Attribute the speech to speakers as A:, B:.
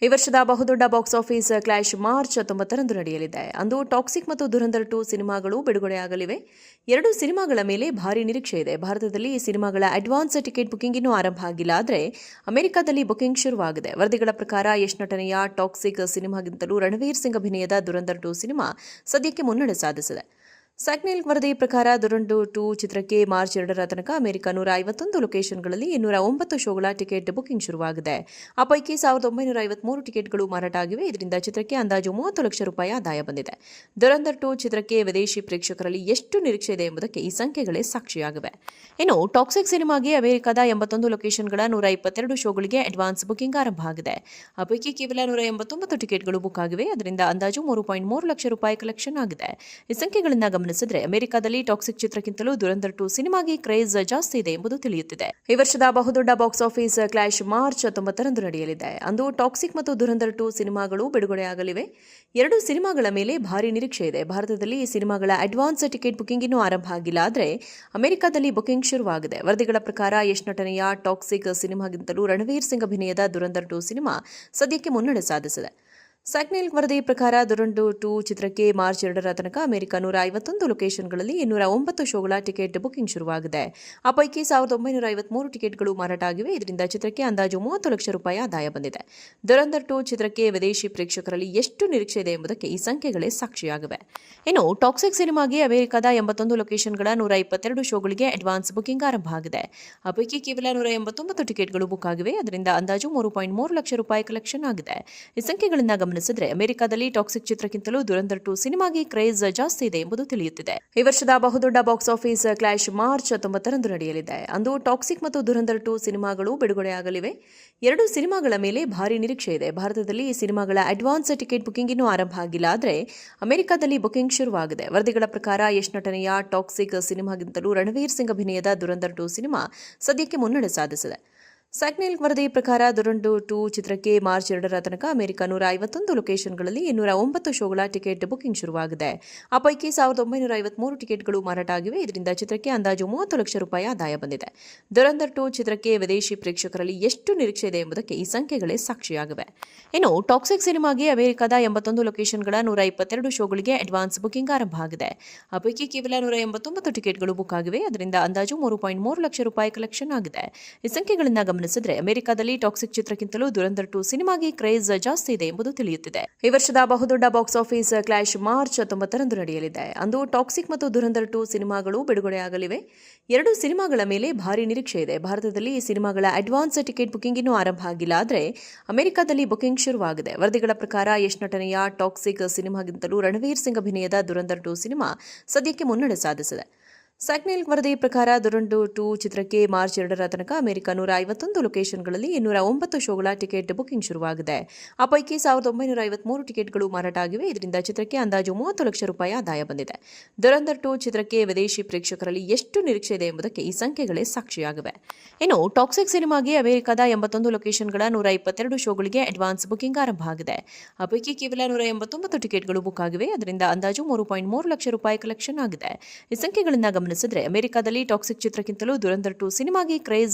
A: ಈ ವರ್ಷದ ಬಹುದೊಡ್ಡ ಬಾಕ್ಸ್ ಆಫೀಸ್ ಕ್ಲಾಶ್ ಮಾರ್ಚ್ 19ರಂದು ನಡೆಯಲಿದೆ. ಅಂದು ಟಾಕ್ಸಿಕ್ ಮತ್ತು ದುರಂಧರ್ 2 ಸಿನಿಮಾಗಳು ಬಿಡುಗಡೆಯಾಗಲಿವೆ. ಎರಡು ಸಿನಿಮಾಗಳ ಮೇಲೆ ಭಾರಿ ನಿರೀಕ್ಷೆ ಇದೆ. ಭಾರತದಲ್ಲಿ ಈ ಸಿನಿಮಾಗಳ ಅಡ್ವಾನ್ಸ್ ಟಿಕೆಟ್ ಬುಕಿಂಗ್ ಇನ್ನೂ ಆರಂಭ ಆಗಿಲ್ಲ. ಆದರೆ ಅಮೆರಿಕದಲ್ಲಿ ಬುಕಿಂಗ್ ಶುರುವಾಗಿದೆ. ವರದಿಗಳ ಪ್ರಕಾರ ಯಶ್ ನಟನೆಯ ಟಾಕ್ಸಿಕ್ ಸಿನಿಮಾಗಿಂತಲೂ ರಣವೀರ್ ಸಿಂಗ್ ಅಭಿನಯದ ದುರಂಧರ್ 2 ಸಿನಿಮಾ ಸದ್ಯಕ್ಕೆ ಮುನ್ನಡೆ ಸಾಧಿಸಿದೆ. ಸ್ಯಾಕ್ನೆಲ್ ವರದಿ ಪ್ರಕಾರ ದುರಂಧರ್ 2 ಚಿತ್ರಕ್ಕೆ ಮಾರ್ಚ್ 2ರ ತನಕ ಅಮೆರಿಕ 151 ಲೊಕೇಷನ್ಗಳಲ್ಲಿ 209 ಶೋಗಳ ಟಿಕೆಟ್ ಬುಕಿಂಗ್ ಶುರುವಾಗಿದೆ. ಆ ಪೈಕಿ 1953 ಟಿಕೆಟ್ಗಳು ಮಾರಾಟ ಆಗಿವೆ. ಇದರಿಂದ ಚಿತ್ರಕ್ಕೆ ಅಂದಾಜು 30 ಲಕ್ಷ ರೂಪಾಯಿ ಆದಾಯ ಬಂದಿದೆ. ದುರಂಧರ್ 2 ಚಿತ್ರಕ್ಕೆ ವಿದೇಶಿ ಪ್ರೇಕ್ಷಕರಲ್ಲಿ ಎಷ್ಟು ನಿರೀಕ್ಷೆ ಇದೆ ಎಂಬುದಕ್ಕೆ ಈ ಸಂಖ್ಯೆಗಳೇ ಸಾಕ್ಷಿಯಾಗಿವೆ. ಇನ್ನು ಟಾಕ್ಸಿಕ್ ಸಿನಿಮಾಗೆ ಅಮೆರಿಕದ 81 ಲೊಕೇಷನ್ಗಳ 122 ಶೋಗಳಿಗೆ ಅಡ್ವಾನ್ಸ್ ಬುಕಿಂಗ್ ಆರಂಭ ಆಗಿದೆ. ಆ ಪೈಕಿ ಕೇವಲ 189 ಟಿಕೆಟ್ಗಳು ಬುಕ್ ಆಗಿವೆ. ಅದರಿಂದ ಅಂದಾಜು 3.3 ಲಕ್ಷ ರೂಪಾಯಿ ಕಲೆಕ್ಷನ್ ಆಗಿದೆ. ಈ ಸಂಖ್ಯೆಗಳಿಂದ ಗಮನಿಸಿದರೆ ಅಮೆರಿಕದಲ್ಲಿ ಟಾಕ್ಸಿಕ್ ಚಿತ್ರಕ್ಕಿಂತಲೂ ದುರಂಧರ್ 2 ಸಿನಿಮಾಗೆ ಕ್ರೇಜ್ ಜಾಸ್ತಿ ಇದೆ ಎಂಬುದು ತಿಳಿಯುತ್ತಿದೆ. ಈ ವರ್ಷದ ಬಹುದೊಡ್ಡ ಬಾಕ್ಸ್ ಆಫೀಸ್ ಕ್ಲಾಶ್ ಮಾರ್ಚ್ 19ರಂದು ನಡೆಯಲಿದೆ. ಅಂದು ಟಾಕ್ಸಿಕ್ ಮತ್ತು ದುರಂಧರ್ 2 ಸಿನಿಮಾಗಳು ಬಿಡುಗಡೆಯಾಗಲಿವೆ. ಎರಡು ಸಿನಿಮಾಗಳ ಮೇಲೆ ಭಾರಿ ನಿರೀಕ್ಷೆ ಇದೆ. ಭಾರತದಲ್ಲಿ ಈ ಸಿನಿಮಾಗಳ ಅಡ್ವಾನ್ಸ್ ಟಿಕೆಟ್ ಬುಕಿಂಗ್ ಇನ್ನೂ ಆರಂಭ ಆಗಿಲ್ಲ. ಆದರೆ ಅಮೆರಿಕದಲ್ಲಿ ಬುಕಿಂಗ್ ಶುರುವಾಗಿದೆ. ವರದಿಗಳ ಪ್ರಕಾರ ಯಶ್ ನಟನೆಯ ಟಾಕ್ಸಿಕ್ ಸಿನಿಮಾಗಿಂತಲೂ ರಣವೀರ್ ಸಿಂಗ್ ಅಭಿನಯದ ದುರಂಧರ್ 2 ಸಿನಿಮಾ ಸದ್ಯಕ್ಕೆ ಮುನ್ನಡೆ ಸಾಧಿಸಿದೆ. ಸ್ಯಾಕ್ನೆಲ್ ವರದಿ ಪ್ರಕಾರ ದುರಂಧರ್ 2 ಚಿತ್ರಕ್ಕೆ ಮಾರ್ಚ್ 2ರ ತನಕ ಅಮೆರಿಕ 151 ಲೊಕೇಷನ್ಗಳಲ್ಲಿ 209 ಶೋಗಳ ಟಿಕೆಟ್ ಬುಕಿಂಗ್ ಶುರುವಾಗಿದೆ. ಆ ಪೈಕಿ 1953 ಟಿಕೆಟ್ಗಳು ಮಾರಾಟ ಆಗಿವೆ. ಇದರಿಂದ ಚಿತ್ರಕ್ಕೆ ಅಂದಾಜು 30 ಲಕ್ಷ ರೂಪಾಯಿ ಆದಾಯ ಬಂದಿದೆ. ದುರಂಧರ್ 2 ಚಿತ್ರಕ್ಕೆ ವಿದೇಶಿ ಪ್ರೇಕ್ಷಕರಲ್ಲಿ ಎಷ್ಟು ನಿರೀಕ್ಷೆ ಇದೆ ಎಂಬುದಕ್ಕೆ ಈ ಸಂಖ್ಯೆಗಳೇ ಸಾಕ್ಷಿಯಾಗಿವೆ. ಇನ್ನು ಟಾಕ್ಸಿಕ್ ಸಿನಿಮಾಗೆ ಅಮೆರಿಕದ 81 ಲೊಕೇಷನ್ಗಳ 122 ಶೋಗಳಿಗೆ ಅಡ್ವಾನ್ಸ್ ಬುಕಿಂಗ್ ಆರಂಭ ಆಗಿದೆ. ಆ ಪೈಕಿ ಕೇವಲ 189 ಟಿಕೆಟ್ಗಳು ಬುಕ್ ಆಗಿವೆ. ಅದರಿಂದ ಅಂದಾಜು 3.3 ಲಕ್ಷ ರೂಪಾಯಿ ಕಲೆಕ್ಷನ್ ಆಗಿದೆ. ಈ ಸಂಖ್ಯೆಗಳಿಂದ ಗಮನಿಸಿದರೆ ಅಮೆರಿಕದಲ್ಲಿ ಟಾಕ್ಸಿಕ್ ಚಿತ್ರಕ್ಕಿಂತಲೂ ದುರಂಧರ್ 2 ಸಿನಿಮಾಗೆ ಕ್ರೇಜ್ ಜಾಸ್ತಿ ಇದೆ ಎಂಬುದು ತಿಳಿಯುತ್ತಿದೆ. ಈ ವರ್ಷದ ಬಹುದೊಡ್ಡ ಬಾಕ್ಸ್ ಆಫೀಸ್ ಕ್ಲಾಶ್ ಮಾರ್ಚ್ 19ರಂದು ನಡೆಯಲಿದೆ. ಅಂದು ಟಾಕ್ಸಿಕ್ ಮತ್ತು ದುರಂಧರ್ 2 ಸಿನಿಮಾಗಳು ಬಿಡುಗಡೆಯಾಗಲಿವೆ. ಎರಡು ಸಿನಿಮಾಗಳ ಮೇಲೆ ಭಾರಿ ನಿರೀಕ್ಷೆ ಇದೆ. ಭಾರತದಲ್ಲಿ ಈ ಸಿನಿಮಾಗಳ ಅಡ್ವಾನ್ಸ್ ಟಿಕೆಟ್ ಬುಕಿಂಗ್ ಇನ್ನೂ ಆರಂಭ ಆಗಿಲ್ಲ. ಆದರೆ ಅಮೆರಿಕದಲ್ಲಿ ಬುಕಿಂಗ್ ಶುರುವಾಗಿದೆ. ವರದಿಗಳ ಪ್ರಕಾರ ಯಶ್ ನಟನೆಯ ಟಾಕ್ಸಿಕ್ ಸಿನಿಮಾಗಿಂತಲೂ ರಣವೀರ್ ಸಿಂಗ್ ಅಭಿನಯದ ದುರಂಧರ್ 2 ಸಿನಿಮಾ ಸದ್ಯಕ್ಕೆ ಮುನ್ನಡೆ ಸಾಧಿಸಿದೆ. ಸ್ಯಾಕ್ನೆಲ್ ವರದಿ ಪ್ರಕಾರ ದುರಂಧರ್ 2 ಚಿತ್ರಕ್ಕೆ ಮಾರ್ಚ್ 2ರ ತನಕ ಅಮೆರಿಕ 151 ಲೊಕೇಷನ್ಗಳಲ್ಲಿ 209 ಶೋಗಳ ಟಿಕೆಟ್ ಬುಕಿಂಗ್ ಶುರುವಾಗಿದೆ. ಆ ಪೈಕಿ 1953 ಟಿಕೆಟ್ಗಳು ಮಾರಾಟ ಆಗಿವೆ. ಇದರಿಂದ ಚಿತ್ರಕ್ಕೆ ಅಂದಾಜು 30 ಲಕ್ಷ ರೂಪಾಯಿ ಆದಾಯ ಬಂದಿದೆ. ದುರಂಧರ್ 2 ಚಿತ್ರಕ್ಕೆ ವಿದೇಶಿ ಪ್ರೇಕ್ಷಕರಲ್ಲಿ ಎಷ್ಟು ನಿರೀಕ್ಷೆ ಇದೆ ಎಂಬುದಕ್ಕೆ ಈ ಸಂಖ್ಯೆಗಳೇ ಸಾಕ್ಷಿಯಾಗಿವೆ. ಇನ್ನು ಟಾಕ್ಸಿಕ್ ಸಿನಿಮಾಗೆ ಅಮೆರಿಕದ 81 ಲೊಕೇಷನ್ಗಳ 122 ಶೋಗಳಿಗೆ ಅಡ್ವಾನ್ಸ್ ಬುಕಿಂಗ್ ಆರಂಭ ಆಗಿದೆ. ಆ ಪೈಕಿ ಕೇವಲ 189 ಟಿಕೆಟ್ಗಳು ಬುಕ್ ಆಗಿವೆ. ಅದರಿಂದ ಅಂದಾಜು 3.3 ಲಕ್ಷ ರೂಪಾಯಿ ಕಲೆಕ್ಷನ್ ಆಗಿದೆ. ಈ ಸಂಖ್ಯೆಗಳಿಂದ ಗಮನಿಸಿದರೆ ಅಮೆರಿಕದಲ್ಲಿ ಟಾಕ್ಸಿಕ್ ಚಿತ್ರಕ್ಕಿಂತಲೂ ದುರಂಧರ್ 2 ಸಿನಿಮಾಗೆ ಕ್ರೇಜ್ ಜಾಸ್ತಿ ಇದೆ ಎಂಬುದು ತಿಳಿಯುತ್ತಿದೆ. ಈ ವರ್ಷದ ಬಹುದೊಡ್ಡ ಬಾಕ್ಸ್ ಆಫೀಸ್ ಕ್ಲಾಶ್ ಮಾರ್ಚ್ 19ರಂದು ನಡೆಯಲಿದೆ. ಅಂದು ಟಾಕ್ಸಿಕ್ ಮತ್ತು ದುರಂಧರ್ 2 ಸಿನಿಮಾಗಳು ಬಿಡುಗಡೆಯಾಗಲಿವೆ. ಎರಡು ಸಿನಿಮಾಗಳ ಮೇಲೆ ಭಾರಿ ನಿರೀಕ್ಷೆ ಇದೆ. ಭಾರತದಲ್ಲಿ ಈ ಸಿನಿಮಾಗಳ ಅಡ್ವಾನ್ಸ್ ಟಿಕೆಟ್ ಬುಕಿಂಗ್ ಇನ್ನೂ ಆರಂಭ ಆಗಿಲ್ಲ. ಆದರೆ ಅಮೆರಿಕದಲ್ಲಿ ಬುಕಿಂಗ್ ಶುರುವಾಗಿದೆ. ವರದಿಗಳ ಪ್ರಕಾರ ಯಶ್ ನಟನೆಯ ಟಾಕ್ಸಿಕ್ ಸಿನಿಮಾಗಿಂತಲೂ ರಣವೀರ್ ಸಿಂಗ್ ಅಭಿನಯದ ದುರಂಧರ್ 2 ಸಿನಿಮಾ ಸದ್ಯಕ್ಕೆ ಮುನ್ನಡೆ ಸಾಧಿಸಿದೆ. ಸ್ಯಾಕ್ನೆಲ್ ವರದಿ ಪ್ರಕಾರ ದುರಂಧರ್ 2 ಚಿತ್ರಕ್ಕೆ ಮಾರ್ಚ್ 2ರ ತನಕ ಅಮೆರಿಕ 151 ಲೊಕೇಷನ್ಗಳಲ್ಲಿ 209 ಶೋಗಳ ಟಿಕೆಟ್ ಬುಕಿಂಗ್ ಶುರುವಾಗಿದೆ. ಆ ಪೈಕಿ 1953 ಟಿಕೆಟ್ಗಳು ಮಾರಾಟ ಆಗಿವೆ. ಇದರಿಂದ ಚಿತ್ರಕ್ಕೆ ಅಂದಾಜು 30 ಲಕ್ಷ ರೂಪಾಯಿ ಆದಾಯ ಬಂದಿದೆ. ದುರಂಧರ್ 2 ಚಿತ್ರಕ್ಕೆ ವಿದೇಶಿ ಪ್ರೇಕ್ಷಕರಲ್ಲಿ ಎಷ್ಟು ನಿರೀಕ್ಷೆ ಇದೆ ಎಂಬುದಕ್ಕೆ ಈ ಸಂಖ್ಯೆಗಳೇ ಸಾಕ್ಷಿಯಾಗಿವೆ. ಇನ್ನು ಟಾಕ್ಸಿಕ್ ಸಿನಿಮಾಗೆ ಅಮೆರಿಕದ 81 ಲೊಕೇಷನ್ಗಳ 122 ಶೋಗಳಿಗೆ ಅಡ್ವಾನ್ಸ್ ಬುಕಿಂಗ್ ಆರಂಭ ಆಗಿದೆ. ಆ ಪೈಕಿ ಕೇವಲ 189 ಟಿಕೆಟ್ಗಳು ಬುಕ್ ಆಗಿವೆ. ಅದರಿಂದ ಅಂದಾಜು 3.3 ಲಕ್ಷ ರೂಪಾಯಿ ಕಲೆಕ್ಷನ್ ಆಗಿದೆ. ಈ ಸಂಖ್ಯೆಗಳಿಂದ ಗಮನಿಸಿದರೆ ಅಮೆರಿಕದಲ್ಲಿ ಟಾಕ್ಸಿಕ್ ಚಿತ್ರಕ್ಕಿಂತಲೂ ದುರಂಧರ್ 2 ಸಿನಿಮಾಗೆ ಕ್ರೇಜ್